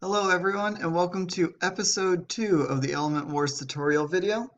Hello everyone and welcome to episode 2 of the Element Wars tutorial video.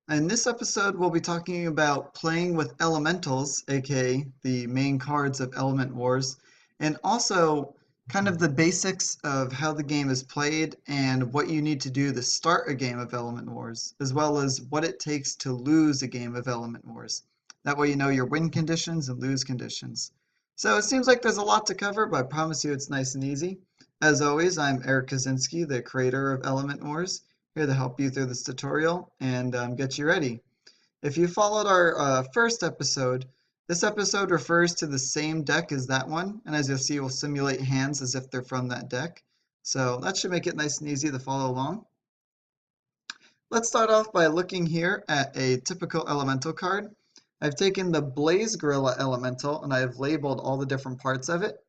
In this episode we'll be talking about playing with elementals, aka the main cards of Element Wars, and also kind of the basics of how the game is played and what you need to do to start a game of Element Wars, as well as what it takes to lose a game of Element Wars. That way you know your win conditions and lose conditions. So it seems like there's a lot to cover, but I promise you it's nice and easy. As always, I'm Eric Kaczynski, the creator of Element Wars, here to help you through this tutorial and get you ready. If you followed our first episode, this episode refers to the same deck as that one, and as you'll see, we'll simulate hands as if they're from that deck. So that should make it nice and easy to follow along. Let's start off by looking here at a typical elemental card. I've taken the Blaze Gorilla elemental and I have labeled all the different parts of it.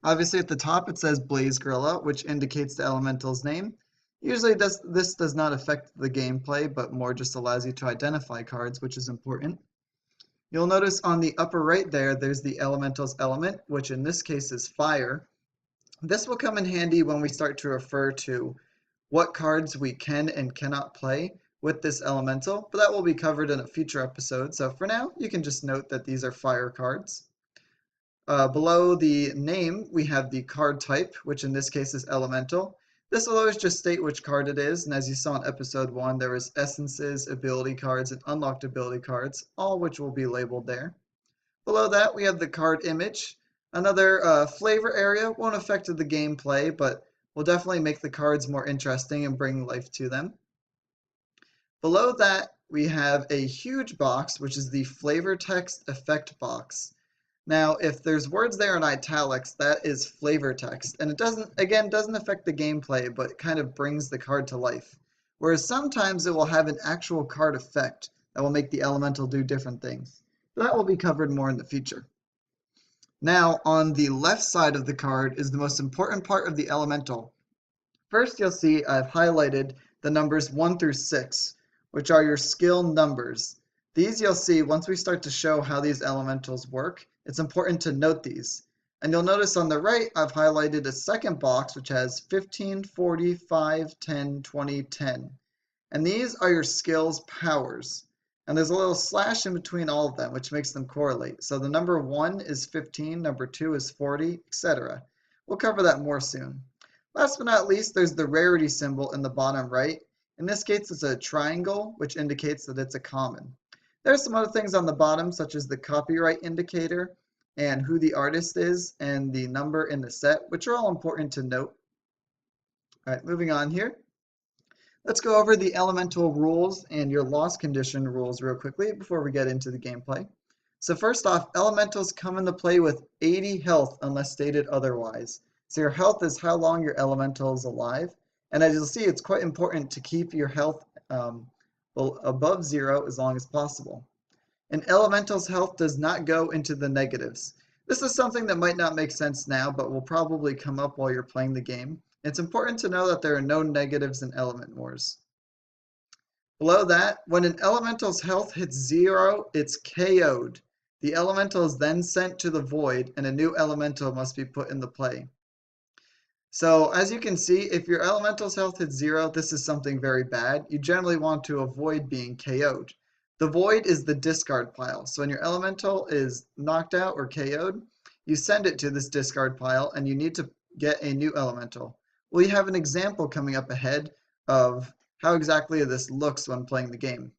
Obviously at the top it says Blaze Gorilla, which indicates the elemental's name. Usually this does not affect the gameplay, but more just allows you to identify cards, which is important. You'll notice on the upper right there's the elemental's element, which in this case is fire. This will come in handy when we start to refer to what cards we can and cannot play with this elemental, but that will be covered in a future episode. So for now, you can just note that these are fire cards. Below the name, we have the card type, which in this case is elemental. This will always just state which card it is, and as you saw in episode 1, there was essences, ability cards, and unlocked ability cards, all which will be labeled there. Below that, we have the card image. Another flavor area won't affect the gameplay, but will definitely make the cards more interesting and bring life to them. Below that, we have a huge box, which is the flavor text effect box. Now, if there's words there in italics, that is flavor text, and it doesn't affect the gameplay, but it kind of brings the card to life. Whereas sometimes it will have an actual card effect that will make the elemental do different things. So that will be covered more in the future. Now, on the left side of the card is the most important part of the elemental. First, you'll see I've highlighted the numbers 1 through 6, which are your skill numbers. These you'll see once we start to show how these elementals work. It's important to note these. And you'll notice on the right, I've highlighted a second box which has 15, 40, 5, 10, 20, 10. And these are your skills powers. And there's a little slash in between all of them, which makes them correlate. So the number 1 is 15, number 2 is 40, etc. We'll cover that more soon. Last but not least, there's the rarity symbol in the bottom right. In this case, it's a triangle, which indicates that it's a common. There's some other things on the bottom, such as the copyright indicator and who the artist is and the number in the set, which are all important to note. All right, moving on here. Let's go over the elemental rules and your loss condition rules real quickly before we get into the gameplay. So first off, elementals come into play with 80 health unless stated otherwise. So your health is how long your elemental is alive. And as you'll see, it's quite important to keep your health above 0 as long as possible. An elemental's health does not go into the negatives. This is something that might not make sense now, but will probably come up while you're playing the game. It's important to know that there are no negatives in Element Wars. Below that, when an elemental's health hits 0, it's KO'd. The elemental is then sent to the void, and a new elemental must be put into play. So as you can see, if your elemental's health hits 0, this is something very bad. You generally want to avoid being KO'd. The void is the discard pile. So when your elemental is knocked out or KO'd, you send it to this discard pile and you need to get a new elemental. We have an example coming up ahead of how exactly this looks when playing the game.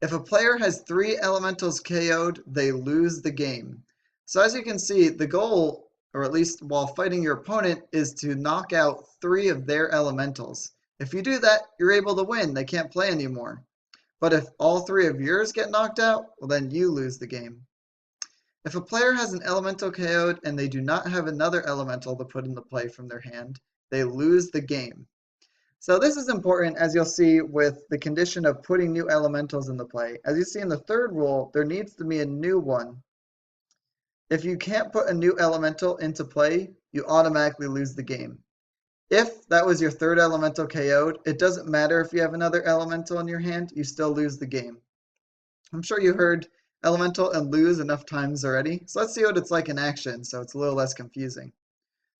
If a player has 3 elementals KO'd, they lose the game. So as you can see, the goal, or at least while fighting your opponent, is to knock out 3 of their elementals. If you do that, you're able to win. They can't play anymore. But if all 3 of yours get knocked out, well then you lose the game. If a player has an elemental KO'd and they do not have another elemental to put into play from their hand, they lose the game. So this is important, as you'll see with the condition of putting new elementals into play. As you see in the third rule, there needs to be a new one. If you can't put a new elemental into play, you automatically lose the game. If that was your third elemental KO'd, it doesn't matter if you have another elemental in your hand, you still lose the game. I'm sure you heard elemental and lose enough times already, so let's see what it's like in action so it's a little less confusing.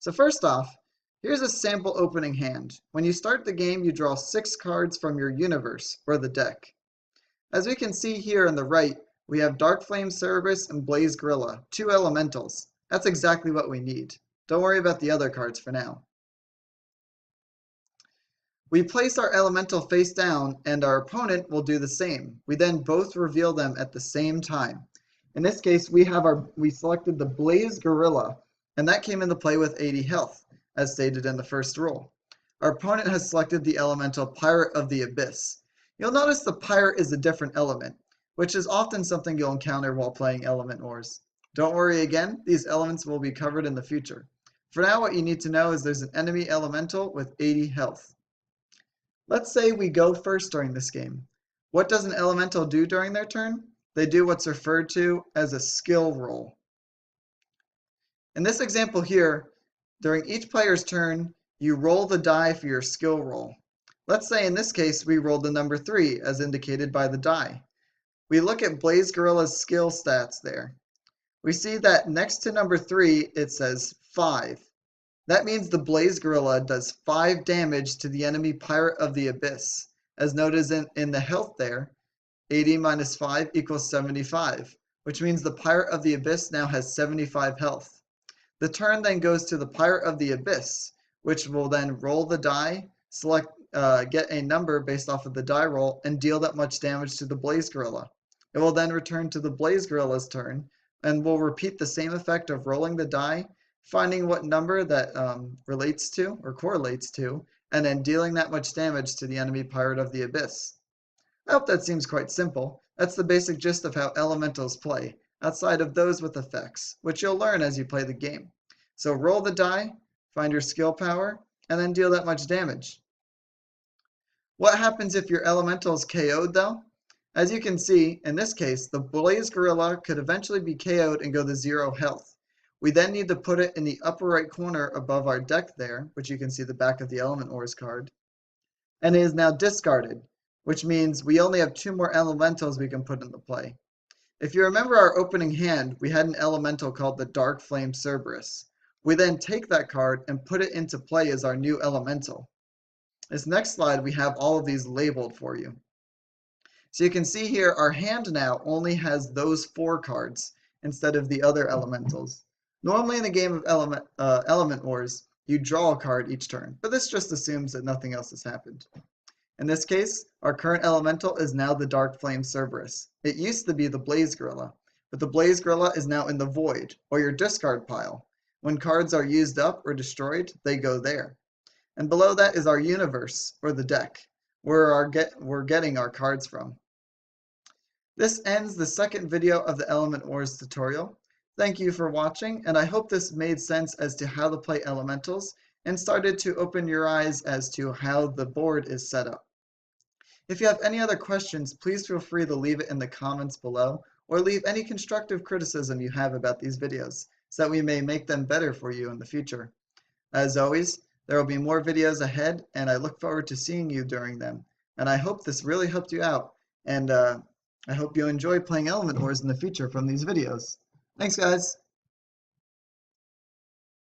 So first off, Here's a sample opening hand. When you start the game, you draw 6 cards from your universe, or the deck. As we can see here on the right, we have Dark Flame Cerberus and Blaze Gorilla, 2 elementals. That's exactly what we need. Don't worry about the other cards for now. We place our elemental face down, and our opponent will do the same. We then both reveal them at the same time. In this case, we selected the Blaze Gorilla, and that came into play with 80 health, as stated in the first rule. Our opponent has selected the elemental Pirate of the Abyss. You'll notice the pirate is a different element, which is often something you'll encounter while playing Element Wars. Don't worry again, these elements will be covered in the future. For now, what you need to know is there's an enemy elemental with 80 health. Let's say we go first during this game. What does an elemental do during their turn? They do what's referred to as a skill roll. In this example here, during each player's turn, you roll the die for your skill roll. Let's say in this case we rolled the number 3 as indicated by the die. We look at Blaze Gorilla's skill stats there. We see that next to number 3 it says 5. That means the Blaze Gorilla does 5 damage to the enemy Pirate of the Abyss. As noted in the health there, 80 minus 5 equals 75, which means the Pirate of the Abyss now has 75 health. The turn then goes to the Pirate of the Abyss, which will then roll the die, get a number based off of the die roll, and deal that much damage to the Blaze Gorilla. It will then return to the Blaze Gorilla's turn, and will repeat the same effect of rolling the die, finding what number that relates to or correlates to, and then dealing that much damage to the enemy Pirate of the Abyss. I hope that seems quite simple. That's the basic gist of how elementals play, outside of those with effects, which you'll learn as you play the game. So roll the die, find your skill power, and then deal that much damage. What happens if your elemental is KO'd though? As you can see, in this case, the Blaze Gorilla could eventually be KO'd and go to 0 health. We then need to put it in the upper right corner above our deck there, which you can see the back of the Element Wars card, and it is now discarded, which means we only have 2 more elementals we can put into play. If you remember our opening hand, we had an elemental called the Dark Flame Cerberus. We then take that card and put it into play as our new elemental. This next slide, we have all of these labeled for you. So you can see here, our hand now only has those 4 cards instead of the other elementals. Normally in a game of Element Wars, you draw a card each turn, but this just assumes that nothing else has happened. In this case, our current elemental is now the Dark Flame Cerberus. It used to be the Blaze Gorilla, but the Blaze Gorilla is now in the void, or your discard pile. When cards are used up or destroyed, they go there. And below that is our universe, or the deck, where we're getting our cards from. This ends the second video of the Element Wars tutorial. Thank you for watching, and I hope this made sense as to how to play elementals and started to open your eyes as to how the board is set up. If you have any other questions, please feel free to leave it in the comments below, or leave any constructive criticism you have about these videos, so that we may make them better for you in the future. As always, there will be more videos ahead, and I look forward to seeing you during them. And I hope this really helped you out, and I hope you enjoy playing Element Wars in the future from these videos. Thanks, guys.